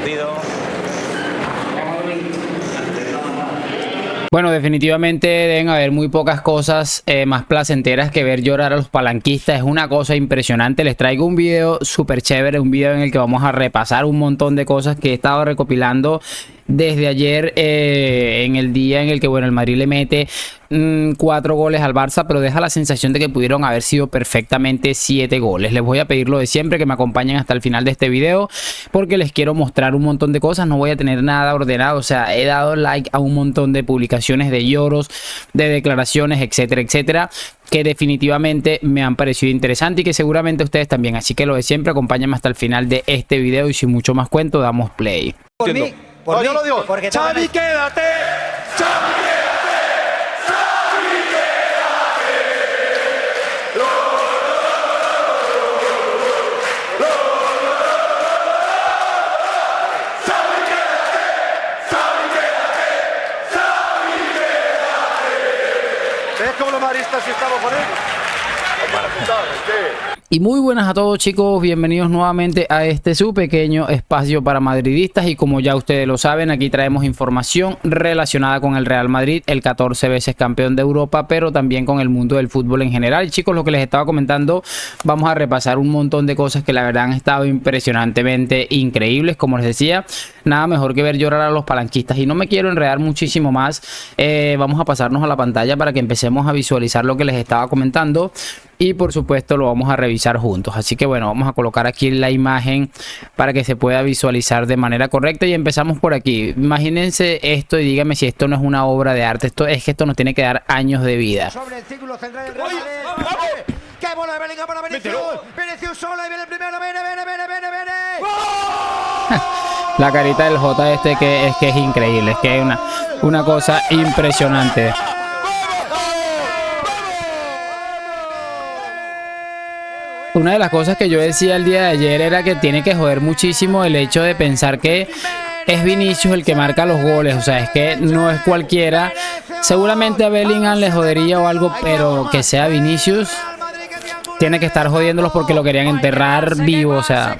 partido. Bueno, definitivamente deben haber muy pocas cosas más placenteras que ver llorar a los palanquistas. Es una cosa impresionante. Les traigo un video súper chévere, un video en el que vamos a repasar un montón de cosas que he estado recopilando desde ayer, en el día en el que, bueno, el Madrid le mete 4 goles al Barça, pero deja la sensación de que pudieron haber sido perfectamente 7 goles. Les voy a pedir lo de siempre, que me acompañen hasta el final de este video, porque les quiero mostrar un montón de cosas. No voy a tener nada ordenado, o sea, he dado like a un montón de publicaciones de lloros, de declaraciones, etcétera, etcétera, que definitivamente me han parecido interesantes y que seguramente ustedes también. Así que lo de siempre, acompáñenme hasta el final de este video y sin mucho más cuento, damos play. Por mí, No, yo lo digo. porque Xavi, quédate. Xavi, quédate. Xavi, quédate. Xavi, quédate. Xavi, quédate. Xavi, quédate. ¿Ves cómo los madristas estamos con él? Y muy buenas a todos, chicos, bienvenidos nuevamente a este su pequeño espacio para madridistas. Y como ya ustedes lo saben, aquí traemos información relacionada con el Real Madrid, el 14 veces campeón de Europa, pero también con el mundo del fútbol en general. Y chicos, lo que les estaba comentando, vamos a repasar un montón de cosas que la verdad han estado impresionantemente increíbles. Como les decía, nada mejor que ver llorar a los palanquistas. Y no me quiero enredar muchísimo más, vamos a pasarnos a la pantalla para que empecemos a visualizar lo que les estaba comentando. Y por supuesto lo vamos a revisar juntos. Así que bueno, vamos a colocar aquí la imagen para que se pueda visualizar de manera correcta. Y empezamos por aquí. Imagínense esto y díganme si esto no es una obra de arte. Esto es que esto nos tiene que dar años de vida. sobre el círculo central del Real Madrid. ¡Qué bola de Bellingham para Vinicius! Vinicius solo y viene el primero. ¡Viene! La carita del J este que es increíble. Es que es una cosa impresionante. Una de las cosas que yo decía el día de ayer era que tiene que joder muchísimo el hecho de pensar que es Vinicius el que marca los goles. O sea, es que no es cualquiera. Seguramente a Bellingham le jodería o algo, pero que sea Vinicius tiene que estar jodiéndolos porque lo querían enterrar vivo. O sea,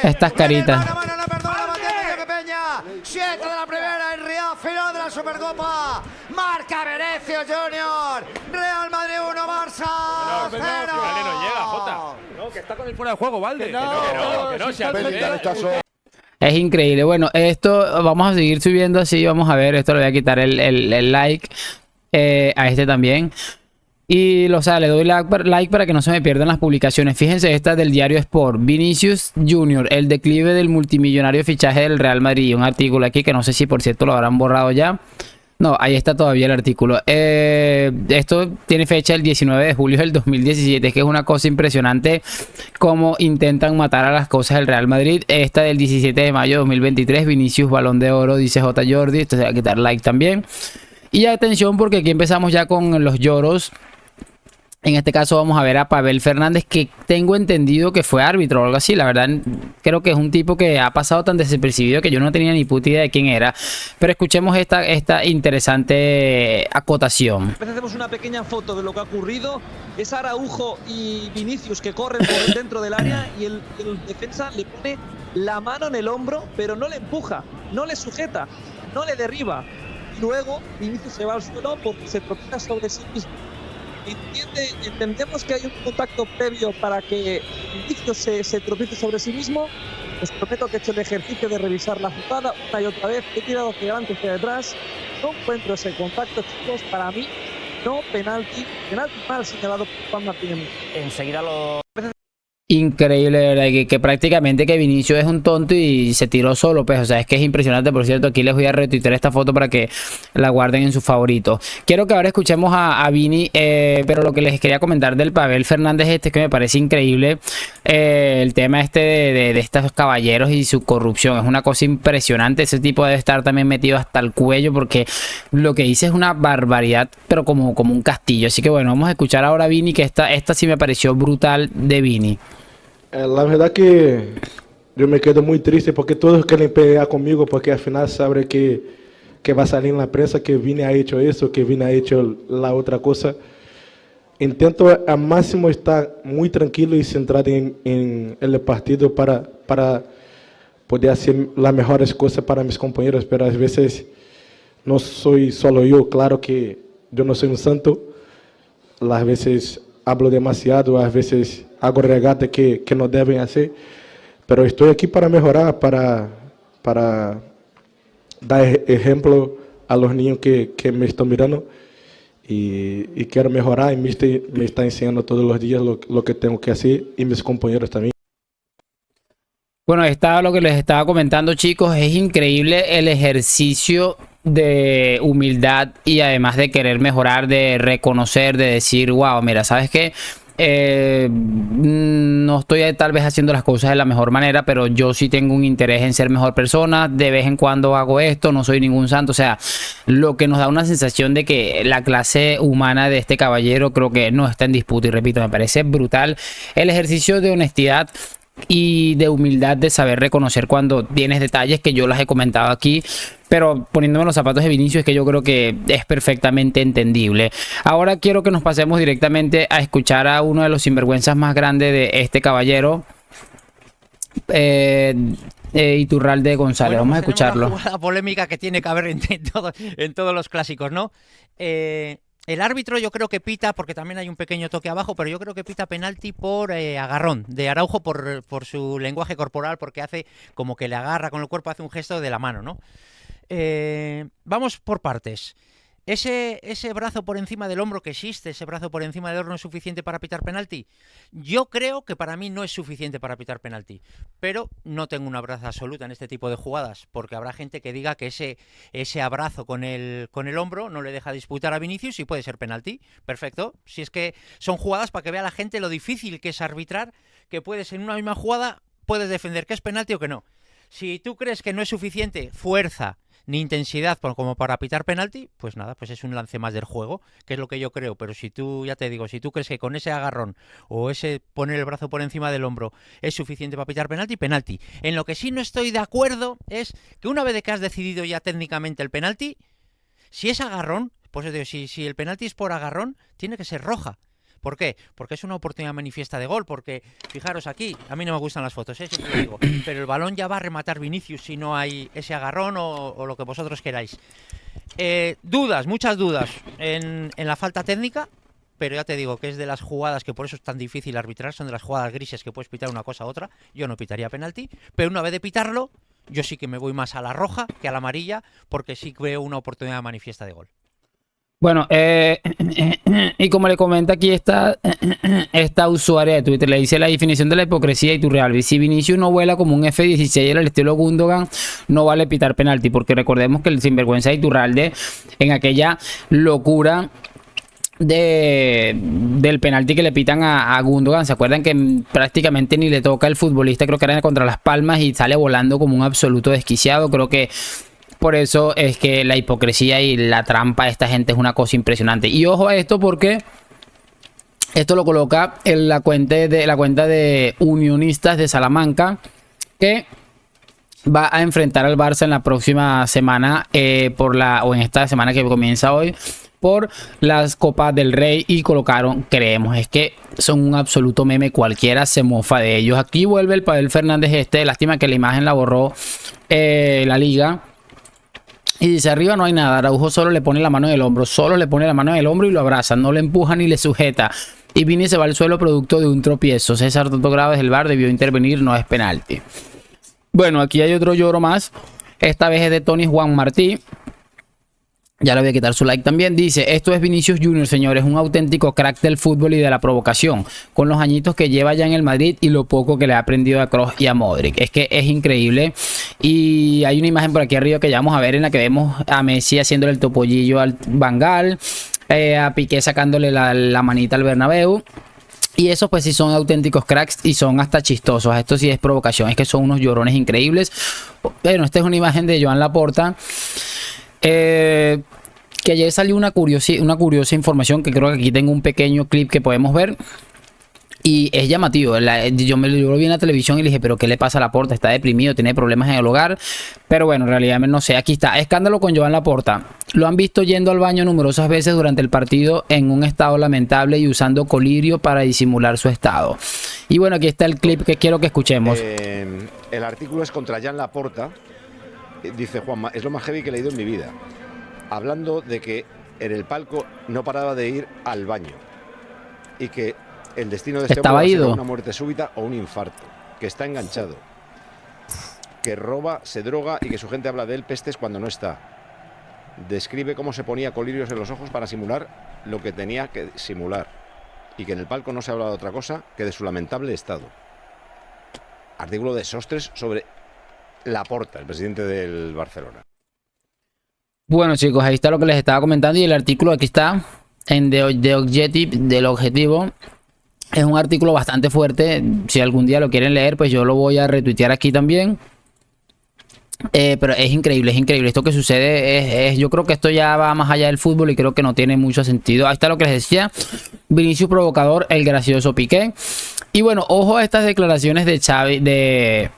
estas caritas. 7 de la primera en Riyadh, final de la Supercopa. Marca Vinicius Junior. Real Madrid 1, Barça 0. No llega, Jota. No, que está con el fuera de juego, Valde. Que no, Es increíble. Bueno, esto vamos a seguir subiendo así. Vamos a ver, esto le voy a quitar el like a este también. Y o sea, le doy like para que no se me pierdan las publicaciones. Fíjense, esta del diario Sport. Vinicius Junior, el declive del multimillonario fichaje del Real Madrid. Un artículo aquí que no sé si por cierto lo habrán borrado ya. No, ahí está todavía el artículo. Esto tiene fecha el 19 de julio del 2017. Es que es una cosa impresionante cómo intentan matar a las cosas del Real Madrid. Esta del 17 de mayo de 2023. Vinicius Balón de Oro, dice J. Jordi. Esto se va a quitar like también. Y atención porque aquí empezamos ya con los lloros. En este caso vamos a ver a Pavel Fernández, que tengo entendido que fue árbitro o algo así. La verdad creo que es un tipo que ha pasado tan desapercibido que yo no tenía ni puta idea de quién era. Pero escuchemos esta interesante acotación. Hacemos una pequeña foto de lo que ha ocurrido. Es Araujo y Vinicius que corren por dentro del área y el defensa le pone la mano en el hombro, pero no le empuja, no le sujeta, no le derriba. Y luego Vinicius se va al suelo porque se tropieza sobre sí mismo. Entendemos que hay un contacto previo para que Vinicius se tropiece sobre sí mismo. Os prometo que he hecho el ejercicio de revisar la jugada una y otra vez. He tirado hacia adelante y hacia detrás. No encuentro ese contacto, chicos. Para mí, no penalti. Penalti mal señalado por Juan Martínez. Enseguida lo... Increíble, de verdad, que prácticamente que Vinicius es un tonto y se tiró solo, pues, o sea, es que es impresionante. Por cierto, aquí les voy a retuitear esta foto para que la guarden en sus favoritos. Quiero que ahora escuchemos a Vini, pero lo que les quería comentar del Pavel Fernández es que me parece increíble el tema de estos caballeros y su corrupción. Es una cosa impresionante. Ese tipo debe estar también metido hasta el cuello porque lo que dice es una barbaridad, pero como un castillo. Así que bueno, vamos a escuchar ahora a Vini, que esta sí me pareció brutal de Vini. La verdad que yo me quedo muy triste porque todos quieren pelear conmigo porque al final saben que va a salir en la prensa que Vini ha hecho eso, que Vini ha hecho la otra cosa. intento al máximo estar muy tranquilo y centrado en el partido para poder hacer las mejores cosas para mis compañeros, pero a veces no soy solo yo, claro que yo no soy un santo, a veces hablo demasiado, a veces hago regatas que no deben hacer, pero estoy aquí para mejorar, para dar ejemplo a los niños que me están mirando y quiero mejorar y me está enseñando todos los días lo que tengo que hacer y mis compañeros también. Bueno, está lo que les estaba comentando, chicos. Es increíble el ejercicio de humildad y además de querer mejorar, de reconocer, de decir, wow, mira, ¿sabes qué? No estoy tal vez haciendo las cosas de la mejor manera, pero yo sí tengo un interés en ser mejor persona. De vez en cuando hago esto, no soy ningún santo. O sea, lo que nos da una sensación de que la clase humana de este caballero creo que no está en disputa. Y repito, me parece brutal el ejercicio de honestidad y de humildad, de saber reconocer cuando tienes detalles, que yo las he comentado aquí, pero poniéndome los zapatos de Vinicius, es que yo creo que es perfectamente entendible. Ahora quiero que nos pasemos directamente a escuchar a uno de los sinvergüenzas más grandes de este caballero, Iturralde González. Vamos a escucharlo. Una jugada polémica que tiene que haber en todos los clásicos, ¿no? El árbitro yo creo que pita, porque también hay un pequeño toque abajo, pero yo creo que pita penalti por agarrón de Araujo, por su lenguaje corporal, porque hace como que le agarra con el cuerpo, hace un gesto de la mano, ¿no? Vamos por partes. Ese brazo por encima del hombro que existe, ese brazo por encima del hombro, ¿es suficiente para pitar penalti? Yo creo que para mí no es suficiente para pitar penalti, pero no tengo una verdad absoluta en este tipo de jugadas, porque habrá gente que diga que ese abrazo con el hombro no le deja disputar a Vinicius y puede ser penalti. Perfecto. Si es que son jugadas para que vea la gente lo difícil que es arbitrar, que puedes en una misma jugada, puedes defender que es penalti o que no. Si tú crees que no es suficiente fuerza ni intensidad como para pitar penalti, pues nada, pues es un lance más del juego, que es lo que yo creo. Pero si tú, ya te digo, si tú crees que con ese agarrón o ese poner el brazo por encima del hombro es suficiente para pitar penalti, penalti. En lo que sí no estoy de acuerdo es que una vez de que has decidido ya técnicamente el penalti, si es agarrón, pues si el penalti es por agarrón, tiene que ser roja. ¿Por qué? Porque es una oportunidad manifiesta de gol, porque fijaros aquí, a mí no me gustan las fotos, siempre lo digo, pero el balón ya va a rematar Vinicius si no hay ese agarrón o lo que vosotros queráis. Dudas, muchas dudas en la falta técnica, pero ya te digo que es de las jugadas que por eso es tan difícil arbitrar, son de las jugadas grises que puedes pitar una cosa a otra. Yo no pitaría penalti, pero una vez de pitarlo, yo sí que me voy más a la roja que a la amarilla, porque sí veo una oportunidad manifiesta de gol. Bueno, y como le comenta aquí esta usuaria de Twitter, le dice la definición de la hipocresía y Iturralde: si Vinicius no vuela como un F-16 al estilo Gundogan, no vale pitar penalti, porque recordemos que el sinvergüenza de Iturralde, en aquella locura del penalti que le pitan a Gundogan, ¿se acuerdan que prácticamente ni le toca el futbolista? Creo que era contra las palmas y sale volando como un absoluto desquiciado. Creo que por eso es que la hipocresía y la trampa de esta gente es una cosa impresionante. Y ojo a esto, porque esto lo coloca en la cuenta de Unionistas de Salamanca, que va a enfrentar al Barça en la próxima semana, o en esta semana que comienza hoy, por las Copas del Rey, y colocaron, creemos, es que son un absoluto meme, cualquiera se mofa de ellos. Aquí vuelve el Pavel Fernández lástima que la imagen la borró la liga. Y dice: arriba no hay nada, Araujo solo le pone la mano en el hombro, y lo abraza, no le empuja ni le sujeta. Y Vini se va al suelo producto de un tropiezo. César Toto Graves del VAR debió intervenir, no es penalti. Bueno, aquí hay otro lloro más. Esta vez es de Tony Juan Martí. Ya le voy a quitar su like también. Dice: esto es Vinicius Junior, señores, un auténtico crack del fútbol y de la provocación, con los añitos que lleva ya en el Madrid y lo poco que le ha aprendido a Kroos y a Modric. Es que es increíble. Y hay una imagen por aquí arriba que ya vamos a ver, en la que vemos a Messi haciéndole el topollillo al Van Gaal, a Piqué sacándole la manita al Bernabéu. Y esos pues sí son auténticos cracks y son hasta chistosos. Esto sí es provocación, es que son unos llorones increíbles. Bueno, esta es una imagen de Joan Laporta. Que ayer salió una curiosa información, que creo que aquí tengo un pequeño clip que podemos ver. Y es llamativo. Yo lo vi en la televisión y le dije, pero ¿qué le pasa a Laporta? Está deprimido, tiene problemas en el hogar. Pero bueno, en realidad no sé. Aquí está. Escándalo con Joan Laporta. Lo han visto yendo al baño numerosas veces durante el partido en un estado lamentable y usando colirio para disimular su estado. Y bueno, aquí está el clip que quiero que escuchemos. El artículo es contra Joan Laporta. Dice Juanma, es lo más heavy que he leído en mi vida. Hablando de que en el palco no paraba de ir al baño. Y que el destino de este hombre va a ser una muerte súbita o un infarto, que está enganchado, que roba, se droga y que su gente habla de él pestes cuando no está. Describe cómo se ponía colirios en los ojos para simular lo que tenía que simular y que en el palco no se habla de otra cosa que de su lamentable estado. Artículo de Sostres sobre Laporta, el presidente del Barcelona. Bueno, chicos, ahí está lo que les estaba comentando y el artículo aquí está en The Objective, del Objetivo. Es un artículo bastante fuerte. Si algún día lo quieren leer, pues yo lo voy a retuitear aquí también. Pero es increíble, es increíble. Esto que sucede yo creo que esto ya va más allá del fútbol y creo que no tiene mucho sentido. Ahí está lo que les decía. Vinicius provocador, el gracioso Piqué. Y bueno, ojo a estas declaraciones de Xavi, de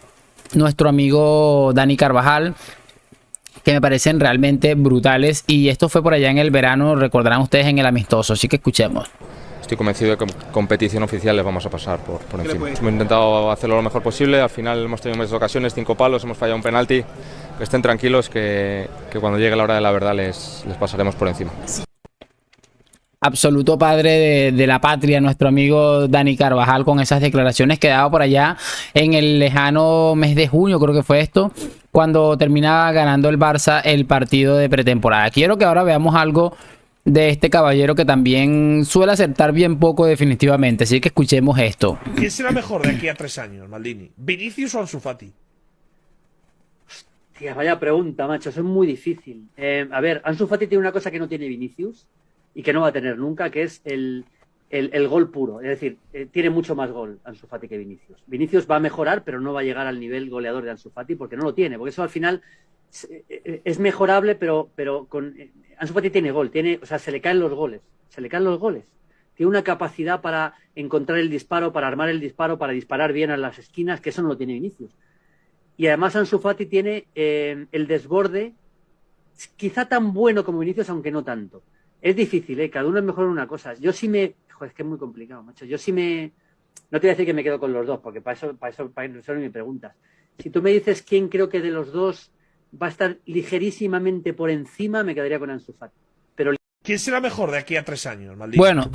nuestro amigo Dani Carvajal, que me parecen realmente brutales. Y esto fue por allá en el verano, recordarán ustedes, en el amistoso. Así que escuchemos. Estoy convencido de que competición oficial les vamos a pasar por encima. Hemos intentado hacerlo lo mejor posible, al final hemos tenido muchas ocasiones, 5 palos, hemos fallado un penalti. Que estén tranquilos que cuando llegue la hora de la verdad les pasaremos por encima. Absoluto padre de la patria, nuestro amigo Dani Carvajal, con esas declaraciones que daba por allá en el lejano mes de junio, creo que fue esto, cuando terminaba ganando el Barça el partido de pretemporada. Quiero que ahora veamos algo de este caballero que también suele acertar bien poco definitivamente, así que escuchemos esto. ¿Quién será mejor de aquí a 3 años, Maldini? ¿Vinicius o Ansu Fati? Hostia, vaya pregunta, macho, eso es muy difícil. A ver, Ansu Fati tiene una cosa que no tiene Vinicius y que no va a tener nunca, que es el gol puro. Es decir, tiene mucho más gol Ansu Fati que Vinicius. Vinicius va a mejorar, pero no va a llegar al nivel goleador de Ansu Fati porque no lo tiene, porque eso al final es mejorable, pero con Ansu Fati tiene gol, o sea, se le caen los goles. Tiene una capacidad para encontrar el disparo, para armar el disparo, para disparar bien a las esquinas, que eso no lo tiene Vinicius. Y además Ansu Fati tiene el desborde, quizá tan bueno como Vinicius, aunque no tanto. Es difícil, cada uno es mejor en una cosa. Yo sí me... Joder, es que es muy complicado, macho. Yo sí me... No te voy a decir que me quedo con los dos, porque para eso ni me preguntas. Si tú me dices quién creo que de los dos va a estar ligerísimamente por encima, me quedaría con Ansu Fati. Pero ¿quién será mejor de aquí a 3 años, Maldini? Bueno,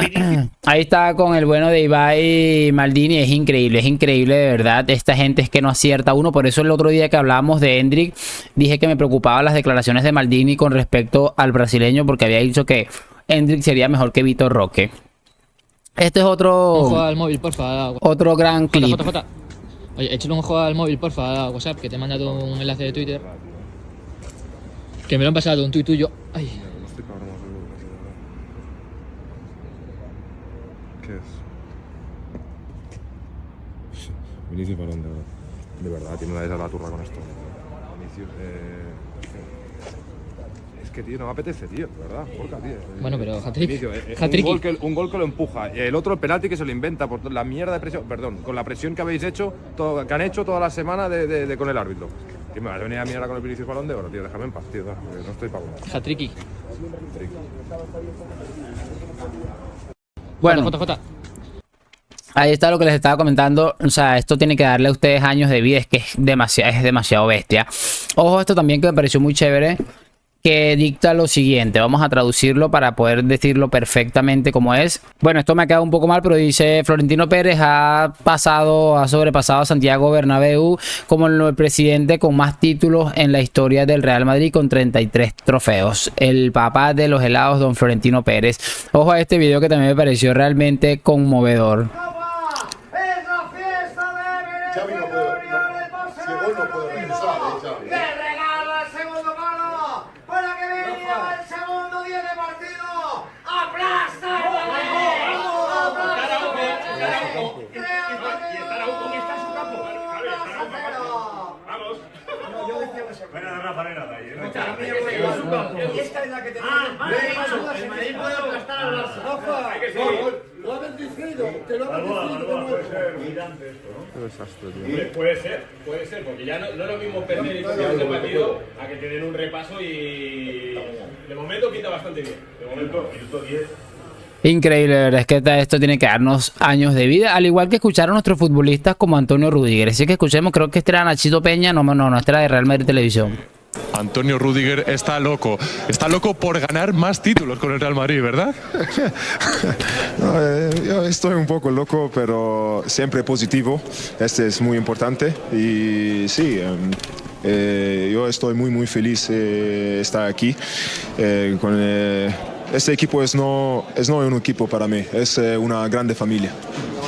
ahí está con el bueno de Ibai Maldini. Es increíble de verdad. Esta gente es que no acierta uno. Por eso el otro día que hablábamos de Endrick, dije que me preocupaban las declaraciones de Maldini con respecto al brasileño, porque había dicho que Endrick sería mejor que Vitor Roque. Este es otro... Un juego al móvil, porfa. Otro gran clip. Oye, échale un juego al móvil, porfa, a WhatsApp, que te he mandado un enlace de Twitter. Que me lo han pasado, un tuit tuyo. Ay. ¿Qué es? Vinicius Balón, de verdad, tiene una de esas la turra con esto. Vinicius, es que, tío, no me apetece, tío, de verdad, porca, tío. Bueno, pero hat-trick. Un gol que lo empuja. El otro, el penalti que se lo inventa por la mierda de presión, perdón, con la presión que habéis hecho, que han hecho toda la semana con el árbitro. Que me vas a venir a mirar con el Vinicius Balón de Oro, tío, déjame en paz, tío, no estoy para bueno. Hat-tricky. Bueno, ahí está lo que les estaba comentando. O sea, esto tiene que darle a ustedes años de vida. Es que es demasiado bestia. Ojo, esto también que me pareció muy chévere, que dicta lo siguiente. Vamos a traducirlo para poder decirlo perfectamente como es. Bueno, esto me ha quedado un poco mal, pero dice: Florentino Pérez ha sobrepasado a Santiago Bernabéu como el presidente con más títulos en la historia del Real Madrid, con 33 trofeos. El papá de los helados, don Florentino Pérez. Ojo a este video que también me pareció realmente conmovedor. ¡Es la fiesta de Xavi no puede, si el gol no puede regresar, Xavi. ¡Que regala el segundo palo! ¡Para que venga el segundo día de partido! ¡Aplasta! Y esta es la que tenemos. El Madrid puede aplastar al Barça. decido, te lo han decidido. Puede ser humillante esto, ¿no? Qué desastre, tío. Puede ser, porque ya no es lo mismo perder y ganar el partido a que tener un repaso y de momento pinta bastante bien. De momento, minuto 10. Increíble, la verdad es que esto tiene que darnos años de vida, al igual que escuchar a nuestros futbolistas como Antonio Rüdiger. Así que escuchemos, creo que este era Nachito Peña, no, este era de Real Madrid Televisión. Antonio Rüdiger está loco por ganar más títulos con el Real Madrid, ¿verdad? Yo estoy un poco loco, pero siempre positivo. Este es muy importante y sí, yo estoy muy feliz de estar aquí con este equipo es no un equipo para mí, es una grande familia.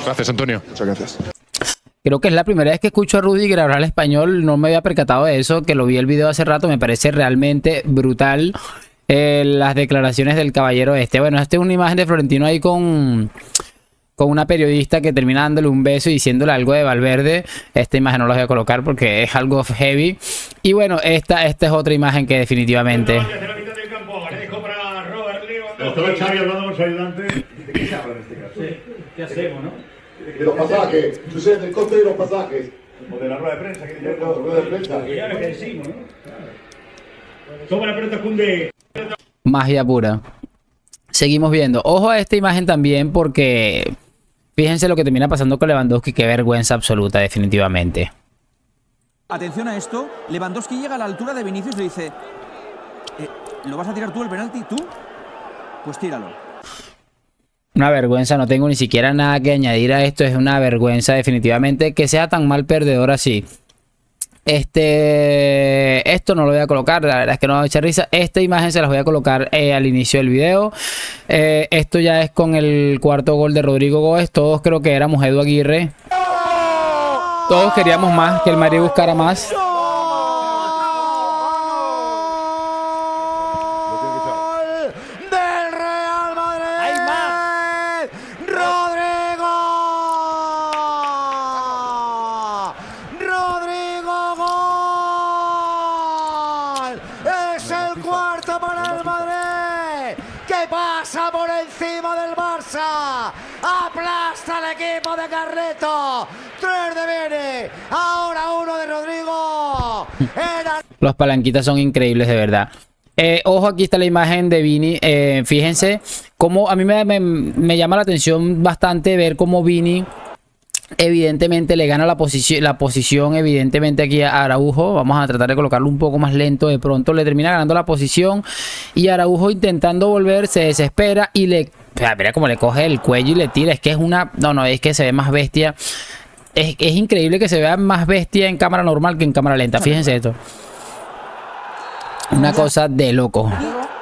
Gracias, Antonio. Muchas gracias. Creo que es la primera vez que escucho a Rüdiger hablar español, no me había percatado de eso, que lo vi el video hace rato, me parece realmente brutal las declaraciones del caballero este. Bueno, esta es una imagen de Florentino ahí con una periodista que termina dándole un beso y diciéndole algo de Valverde. Esta imagen no la voy a colocar porque es algo heavy. Y bueno, esta es otra imagen que definitivamente... Estaba Xavi hablando con su ayudante. ¿De qué se habla en este caso? Sí. ¿Qué hacemos, no? De los pasajes. Tú sabes del coste de los pasajes. O de la rueda de prensa. La rueda de prensa. Ya lo que decimos, ¿no? Toma la pelota, Koundé. Magia pura. Seguimos viendo. Ojo a esta imagen también porque fíjense lo que termina pasando con Lewandowski. Qué vergüenza absoluta, definitivamente. Atención a esto. Lewandowski llega a la altura de Vinicius y le dice: ¿lo vas a tirar tú el penalti? ¿Tú? Pues tíralo. Una vergüenza, no tengo ni siquiera nada que añadir a esto. Es una vergüenza definitivamente que sea tan mal perdedor así. Esto no lo voy a colocar, la verdad es que no me va a echar risa. Esta imagen se las voy a colocar al inicio del video. Esto ya es con el cuarto gol de Rodrigo Góez. Todos creo que éramos Edu Aguirre. Todos queríamos más, que el Madrid buscara más. Por encima del Barça, aplasta al equipo de Carleto, 3 de Vini, ahora 1 de Rodrigo. Los palanquitas son increíbles de verdad. Ojo, aquí está la imagen de Vini. Fíjense cómo a mí me llama la atención bastante ver cómo Vini evidentemente le gana la posición evidentemente aquí a Araujo. Vamos a tratar de colocarlo un poco más lento. De pronto le termina ganando la posición y Araujo, intentando volver, se desespera y mira cómo le coge el cuello y le tira. Es que es una... No, es que se ve más bestia. Es increíble que se vea más bestia en cámara normal que en cámara lenta. Fíjense esto. Una cosa de loco.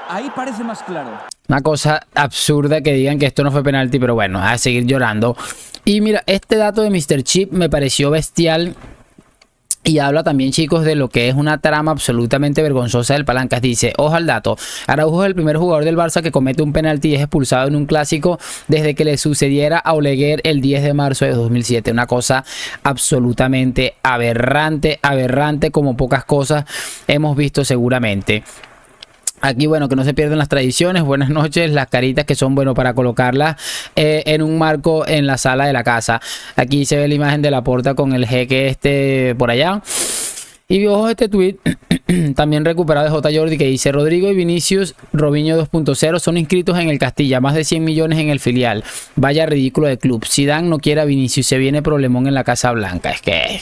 Ahí parece más claro. Una cosa absurda que digan que esto no fue penalti, pero bueno, a seguir llorando. Y mira, este dato de Mr. Chip me pareció bestial. Y habla también, chicos, de lo que es una trama absolutamente vergonzosa del Palancas. Dice, ojo al dato, Araujo es el primer jugador del Barça que comete un penalti y es expulsado en un clásico desde que le sucediera a Oleguer el 10 de marzo de 2007. Una cosa absolutamente aberrante como pocas cosas hemos visto seguramente. Aquí, bueno, que no se pierdan las tradiciones. Buenas noches, las caritas que son, bueno, para colocarlas en un marco en la sala de la casa. Aquí se ve la imagen de Laporta con el jeque por allá. Y ojo este tweet también recuperado de J. Jordi, que dice: Rodrigo y Vinicius, Robinho 2.0 son inscritos en el Castilla, más de 100 millones en el filial. Vaya ridículo de club. Zidane no quiere a Vinicius, se viene problemón en la Casa Blanca. Es que...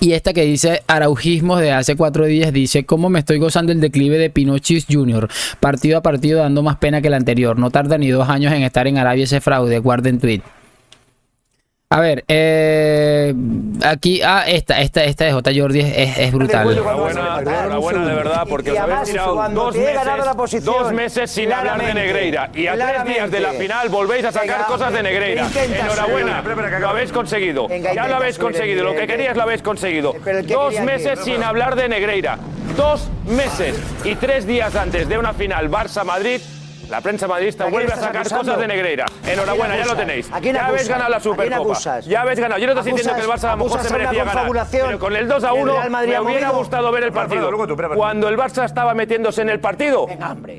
Y esta que dice Araujismos de hace 4 días, dice: ¿cómo me estoy gozando el declive de Pinochis Jr.? Partido a partido dando más pena que el anterior. No tarda ni 2 años en estar en Arabia ese fraude. Guarden tweet. A ver, aquí, esta de J. Jordi es brutal. Enhorabuena de verdad, porque os habéis tirado 2 meses sin hablar de Negreira. Y a 3 días de la final volvéis a sacar cosas de Negreira. Enhorabuena, lo habéis conseguido. Ya lo habéis conseguido, lo que querías lo habéis conseguido. 2 meses sin hablar de Negreira. 2 meses. Y 3 días antes de una final Barça-Madrid, La prensa madridista vuelve a sacar cosas de Negreira. Enhorabuena, ya lo tenéis. Ya habéis ganado la Supercopa. Ya habéis ganado. Yo no te estoy diciendo que el Barça a lo mejor se merecía ganar. Pero con el 2-1 me hubiera gustado ver el partido. Cuando el Barça estaba metiéndose en el partido,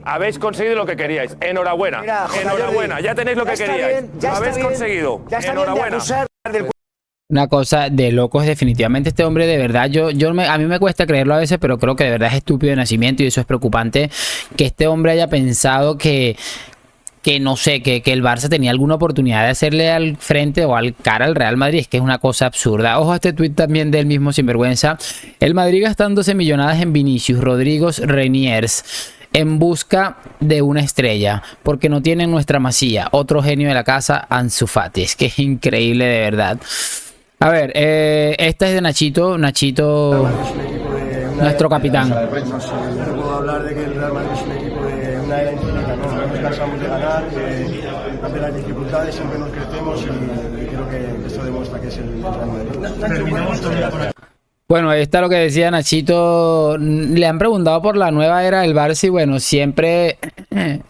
habéis conseguido lo que queríais. Enhorabuena. Enhorabuena. Ya tenéis lo que queríais. Lo habéis conseguido. Enhorabuena. Una cosa de locos, definitivamente este hombre, de verdad, a mí me cuesta creerlo a veces, pero creo que de verdad es estúpido de nacimiento y eso es preocupante, que este hombre haya pensado que no sé, que el Barça tenía alguna oportunidad de hacerle al frente o al cara al Real Madrid. Es que es una cosa absurda. Ojo a este tuit también del mismo sinvergüenza. El Madrid gastándose millonadas en Vinicius, Rodrigo, Reniers, en busca de una estrella, porque no tienen nuestra Masía. Otro genio de la casa, Ansu Fati. Es que es increíble, de verdad. A ver, esta es de Nachito, nuestro capitán. No puedo hablar de que el Real Madrid es un equipo de una era infinita, ¿no? No nos cansamos de ganar, ante las dificultades siempre nos crecemos y creo que esto demuestra que es el Real Madrid. Bueno, ahí está lo que decía Nachito. Le han preguntado por la nueva era del Barça y bueno, siempre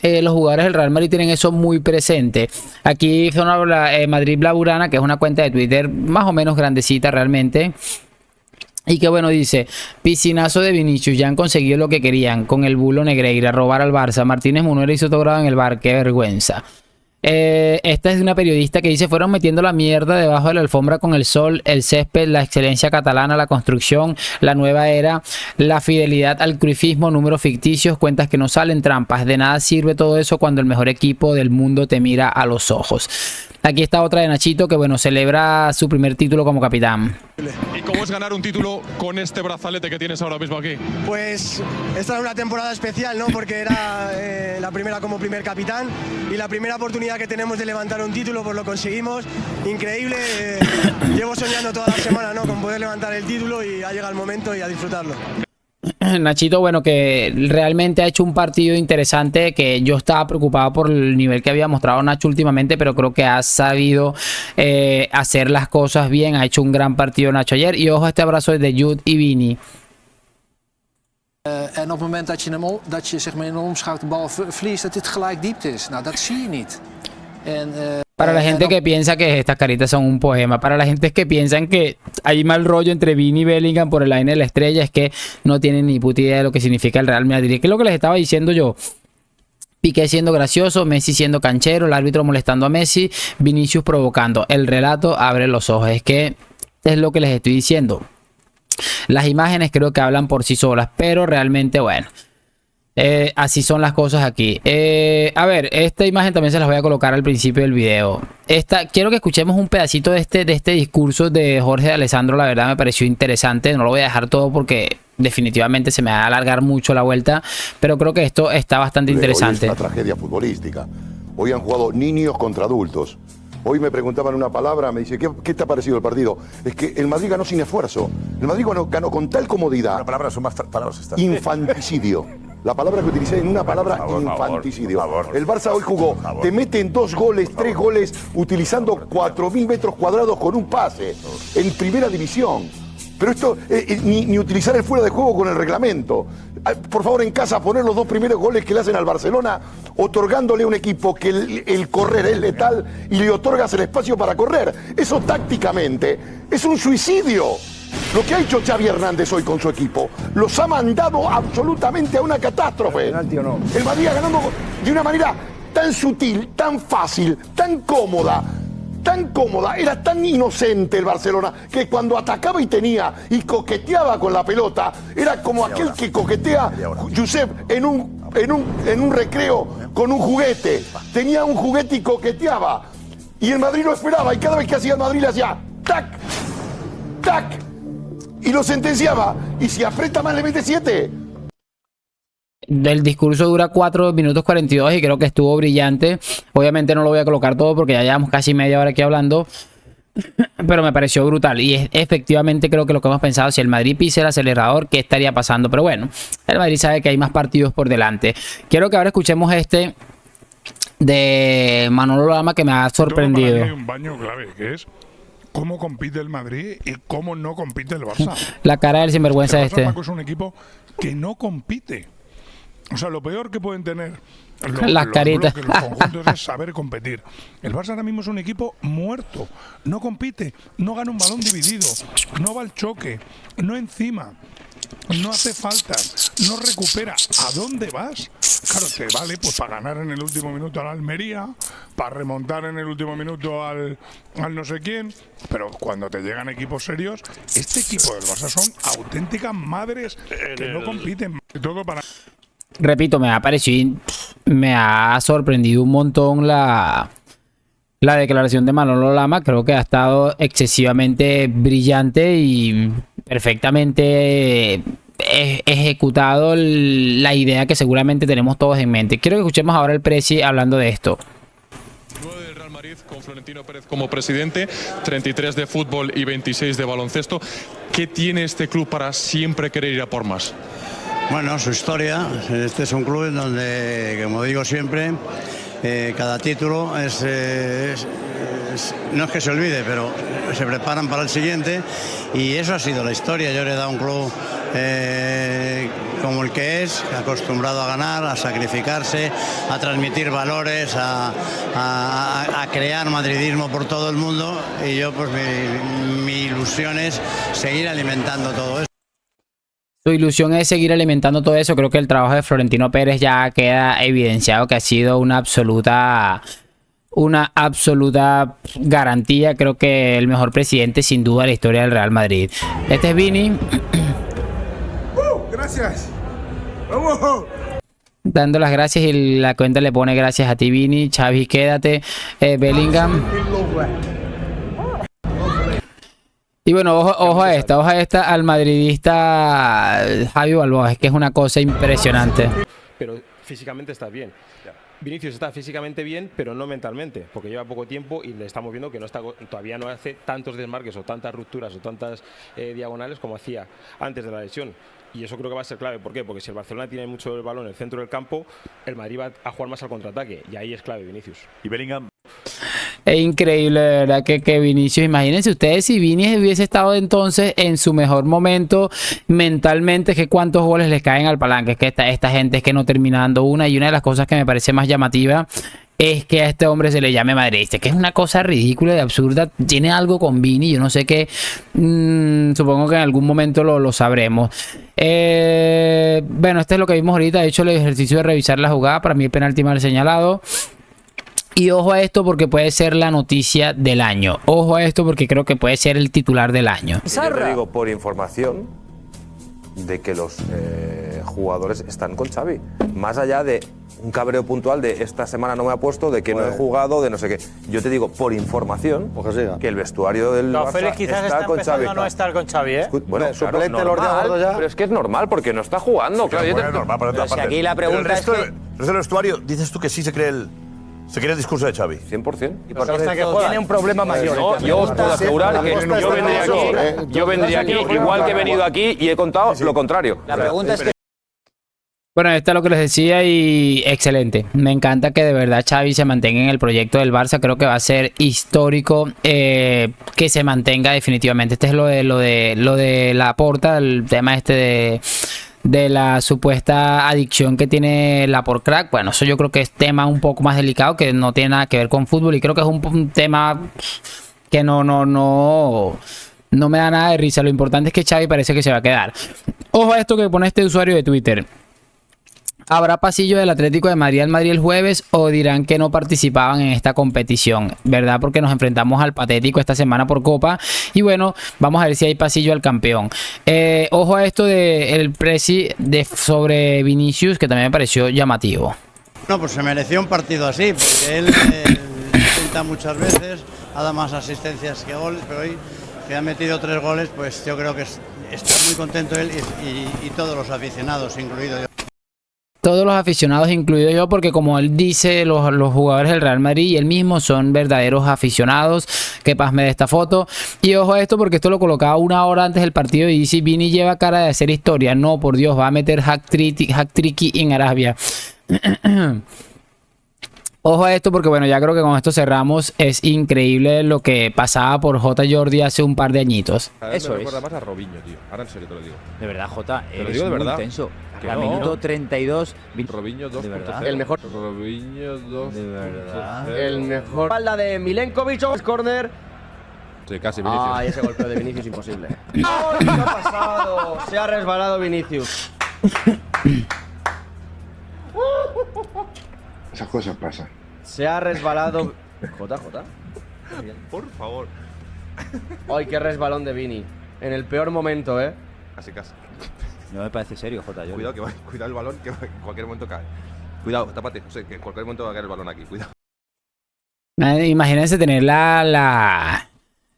los jugadores del Real Madrid tienen eso muy presente. Aquí son Madrid Blaburana, que es una cuenta de Twitter más o menos grandecita realmente. Y que bueno, dice: piscinazo de Vinicius, ya han conseguido lo que querían con el bulo Negreira, robar al Barça. Martínez Munuera hizo todo grado en el bar, qué vergüenza. Esta es de una periodista que dice: fueron metiendo la mierda debajo de la alfombra con el sol, el césped, la excelencia catalana, la construcción, la nueva era, la fidelidad al cruifismo, números ficticios, cuentas que no salen, trampas. De nada sirve todo eso cuando el mejor equipo del mundo te mira a los ojos. Aquí está otra de Nachito que bueno, celebra su primer título como capitán. ¿Y cómo es ganar un título con este brazalete que tienes ahora mismo aquí? Pues esta era una temporada especial, ¿no? Porque era la primera como primer capitán y la primera oportunidad que tenemos de levantar un título, pues lo conseguimos. Increíble. Llevo soñando toda la semana, ¿no? Con poder levantar el título y ha llegado el momento y a disfrutarlo. Nachito, bueno, que realmente ha hecho un partido interesante, que yo estaba preocupado por el nivel que había mostrado Nacho últimamente, pero creo que ha sabido hacer las cosas bien. Ha hecho un gran partido Nacho ayer. Y ojo a este abrazo de Jude y Vini. En op het moment dat je zeg maar in een omschakeling de bal verliest, dat dit gelijk diepte is. Nou, dat zie je niet. Para la gente que piensa que estas caritas son un poema, para la gente que piensan que hay mal rollo entre Vini y Bellingham por el line de la estrella, es que no tienen ni puta idea de lo que significa el Real Madrid. ¿Qué es lo que les estaba diciendo yo? Piqué siendo gracioso, Messi siendo canchero, el árbitro molestando a Messi, Vinicius provocando. El relato abre los ojos. Es que es lo que les estoy diciendo. Las imágenes creo que hablan por sí solas, pero realmente bueno. Así son las cosas aquí. A ver, esta imagen también se las voy a colocar al principio del video. Quiero que escuchemos un pedacito de este discurso de Jorge de Alessandro. La verdad me pareció interesante. No lo voy a dejar todo porque definitivamente se me va a alargar mucho la vuelta, pero creo que esto está bastante interesante. Hoy es una tragedia futbolística. Hoy han jugado niños contra adultos. Hoy me preguntaban una palabra, me dice, ¿qué te ha parecido el partido? Es que el Madrid ganó sin esfuerzo. El Madrid ganó con tal comodidad. Una palabra, son más palabras estas. Infanticidio. La palabra que utilicé en una palabra, infanticidio. El Barça hoy jugó, te meten 2 goles, 3 goles, utilizando 4.000 metros cuadrados con un pase en primera división. Pero esto, ni utilizar el fuera de juego con el reglamento. Por favor, en casa, poner los 2 primeros goles que le hacen al Barcelona, otorgándole a un equipo que el correr es letal y le otorgas el espacio para correr. Eso tácticamente es un suicidio. Lo que ha hecho Xavi Hernández hoy con su equipo los ha mandado absolutamente a una catástrofe. El Madrid ha ganado de una manera tan sutil, tan fácil, tan cómoda, era tan inocente el Barcelona que cuando atacaba y tenía y coqueteaba con la pelota, era como aquel que coquetea, Josep, en un recreo con un juguete. Tenía un juguete y coqueteaba. Y el Madrid lo esperaba y cada vez que hacía el Madrid le hacía tac, tac. Y lo sentenciaba. Y si aprieta más le mete 7. El discurso dura 4 minutos 42 y creo que estuvo brillante. Obviamente no lo voy a colocar todo porque ya llevamos casi media hora aquí hablando. Pero me pareció brutal. Y efectivamente creo que lo que hemos pensado, si el Madrid pisa el acelerador, ¿qué estaría pasando? Pero bueno, el Madrid sabe que hay más partidos por delante. Quiero que ahora escuchemos este de Manolo Lama, que me ha sorprendido. Para mí hay un baño clave, que es cómo compite el Madrid y cómo no compite el Barça. La cara del sinvergüenza el Barça, Paco, es un equipo que no compite. O sea, lo peor que pueden tener Las caritas. Los conjuntos es saber competir. El Barça ahora mismo es un equipo muerto. No compite, no gana un balón dividido, no va al choque, no encima, no hace faltas, no recupera. ¿A dónde vas? Claro, te vale pues para ganar en el último minuto al Almería, para remontar en el último minuto al no sé quién, pero cuando te llegan equipos serios, este equipo del Barça son auténticas madres que no compiten. Todo para... Repito, me ha sorprendido un montón la declaración de Manolo Lama. Creo que ha estado excesivamente brillante y perfectamente ejecutado la idea que seguramente tenemos todos en mente. Quiero que escuchemos ahora el Presi hablando de esto. Del Real Madrid con Florentino Pérez como presidente, 33 de fútbol y 26 de baloncesto. ¿Qué tiene este club para siempre querer ir a por más? Bueno, su historia. Este es un club en donde, como digo siempre, cada título no es que se olvide, pero se preparan para el siguiente, y eso ha sido la historia. Yo le he dado un club como el que es, acostumbrado a ganar, a sacrificarse, a transmitir valores, a crear madridismo por todo el mundo, y yo pues mi ilusión es seguir alimentando todo eso. Su ilusión es seguir alimentando todo eso. Creo que el trabajo de Florentino Pérez ya queda evidenciado que ha sido una absoluta garantía. Creo que el mejor presidente sin duda de la historia del Real Madrid. Este es Vini. Gracias. Vamos. Dando las gracias, y la cuenta le pone gracias a ti, Vini. Xavi, quédate. Bellingham. Y bueno, ojo a esta, al madridista Javi Balboa, es que es una cosa impresionante. Pero físicamente está bien. Vinicius está físicamente bien, pero no mentalmente, porque lleva poco tiempo y le estamos viendo que todavía no hace tantos desmarques o tantas rupturas o tantas diagonales como hacía antes de la lesión. Y eso creo que va a ser clave. ¿Por qué? Porque si el Barcelona tiene mucho el balón en el centro del campo, el Madrid va a jugar más al contraataque, y ahí es clave Vinicius. Y Bellingham. Es increíble, de verdad, que Vinicius, imagínense ustedes si Vini hubiese estado entonces en su mejor momento mentalmente, que cuántos goles les caen al palanque. Es que esta gente es que no termina dando una, y una de las cosas que me parece más llamativa es que a este hombre se le llame madridista, que es una cosa ridícula y absurda. Tiene algo con Vini, yo no sé qué. Supongo que en algún momento lo sabremos. Bueno, este es lo que vimos ahorita. He hecho el ejercicio de revisar la jugada. Para mí el penalti mal señalado. Y ojo a esto porque puede ser la noticia del año. Ojo a esto porque creo que puede ser el titular del año. Yo te digo por información de que los jugadores están con Xavi. Más allá de un cabreo puntual de esta semana no me ha puesto, de que no he jugado, de no sé qué. Yo te digo por información que el vestuario del Barça Félix quizás está con empezando Xavi. a no estar con Xavi, ¿eh? Bueno, suplente claro, el ordenador ya. pero es que es normal porque no está jugando. Claro, yo te... normal, Pero si aquí la pregunta es que... El resto del vestuario, dices tú que sí se cree el discurso de Xavi. 100%. ¿Y por qué tiene un problema mayor? No, yo os puedo asegurar que yo vendría aquí igual que he venido aquí y he contado lo contrario. La pregunta es que... Bueno, esto es lo que les decía, y excelente. Me encanta que de verdad Xavi se mantenga en el proyecto del Barça. Creo que va a ser histórico que se mantenga definitivamente. Este es lo de Laporta, el tema este de la supuesta adicción que tiene Laporte Crack. Bueno, eso yo creo que es tema un poco más delicado, que no tiene nada que ver con fútbol, y creo que es un tema que no me da nada de risa. Lo importante es que Xavi parece que se va a quedar. Ojo a esto que pone este usuario de Twitter. ¿Habrá pasillo del Atlético de Madrid al Madrid el jueves, o dirán que no participaban en esta competición? ¿Verdad? Porque nos enfrentamos al patético esta semana por Copa. Y bueno, vamos a ver si hay pasillo al campeón. Ojo a esto del Presi sobre Vinicius, que también me pareció llamativo. No, pues se mereció un partido así, porque él intenta muchas veces, ha dado más asistencias que goles, pero hoy que ha metido 3 goles, pues yo creo que está muy contento él y todos los aficionados, incluido yo. Todos los aficionados, incluido yo, porque como él dice, los jugadores del Real Madrid y él mismo son verdaderos aficionados. Que pasme de esta foto. Y ojo a esto porque esto lo colocaba una hora antes del partido y dice: Vini lleva cara de hacer historia. No, por Dios, va a meter hack-tricky en Arabia. Ojo a esto porque bueno, ya creo que con esto cerramos. Es increíble lo que pasaba por J. Jordi hace un par de añitos. Cada vez Eso me es. recuerda más a Robinho, tío. Ahora en serio te lo digo. De verdad, Jota, Te lo eres digo de muy verdad. intenso. Que A no. minuto 32. Robinho 2. De verdad. El mejor. Robinho 2. De verdad. El mejor. Espalda de Milenkovic, corner. Sí, casi, Vinicius. Ay, ese golpeo de Vinicius imposible. ¡Ay, qué ha pasado! Se ha resbalado Vinicius. Esas cosas pasan. Se ha resbalado. JJ. Por favor. Ay, qué resbalón de Vini. En el peor momento, ¿eh? Casi, casi. No me parece serio, Jota. Cuidado, que cuidado el balón, que en cualquier momento cae. Cuidado, tápate. No sé, que en cualquier momento va a caer el balón aquí. Cuidado. Imagínense tener la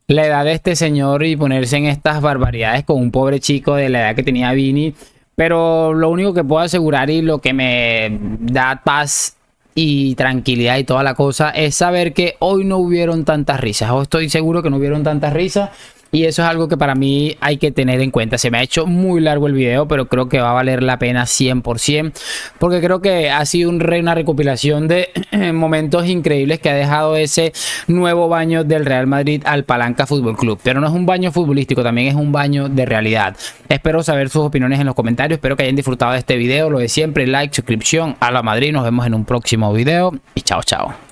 edad de este señor y ponerse en estas barbaridades con un pobre chico de la edad que tenía Vini. Pero lo único que puedo asegurar y lo que me da paz y tranquilidad y toda la cosa es saber que hoy no hubieron tantas risas. Hoy estoy seguro que no hubieron tantas risas. Y eso es algo que para mí hay que tener en cuenta. Se me ha hecho muy largo el video, pero creo que va a valer la pena 100%. Porque creo que ha sido una recopilación de momentos increíbles que ha dejado ese nuevo baño del Real Madrid al Palanca Fútbol Club. Pero no es un baño futbolístico, también es un baño de realidad. Espero saber sus opiniones en los comentarios. Espero que hayan disfrutado de este video. Lo de siempre, like, suscripción a la Madrid. Nos vemos en un próximo video. Y chao, chao.